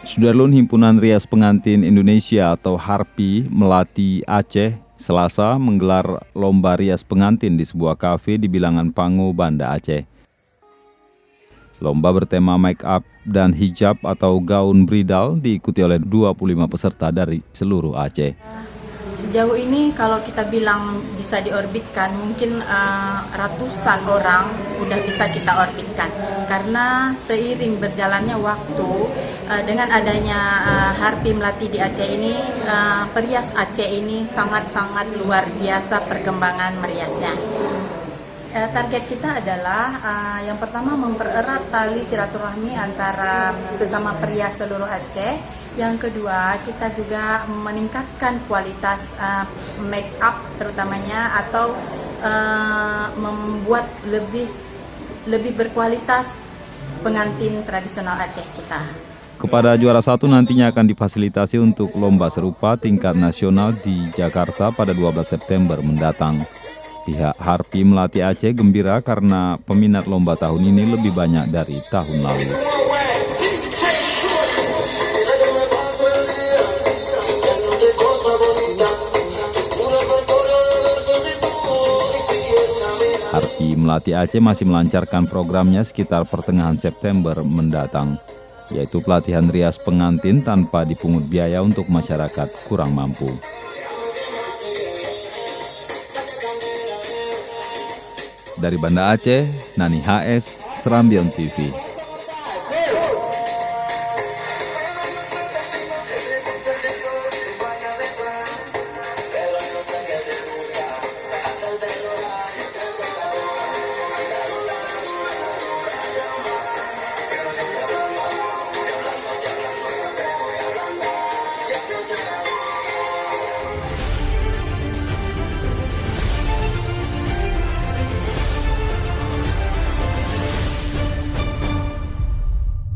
Sudarlun Himpunan Rias Pengantin Indonesia atau HARPI Melati Aceh Selasa menggelar lomba rias pengantin di sebuah kafe di bilangan Pangu, Banda Aceh. Lomba bertema make up dan hijab atau gaun bridal diikuti oleh 25 peserta dari seluruh Aceh. Sejauh ini kalau kita bilang bisa diorbitkan, mungkin ratusan orang udah bisa kita orbitkan. Karena seiring berjalannya waktu, dengan adanya HARPI Melati di Aceh ini, perias Aceh ini sangat-sangat luar biasa perkembangan meriasnya. Target kita adalah yang pertama mempererat tali silaturahmi antara sesama pria seluruh Aceh. Yang kedua, kita juga meningkatkan kualitas make up terutamanya atau membuat lebih berkualitas pengantin tradisional Aceh kita. Kepada juara 1 nantinya akan difasilitasi untuk lomba serupa tingkat nasional di Jakarta pada 12 September mendatang. Pihak HARPI Melati Aceh gembira karena peminat lomba tahun ini lebih banyak dari tahun lalu. HARPI Melati Aceh masih melancarkan programnya sekitar pertengahan September mendatang, yaitu pelatihan rias pengantin tanpa dipungut biaya untuk masyarakat kurang mampu. Dari Banda Aceh, Nani HS, Serambion TV.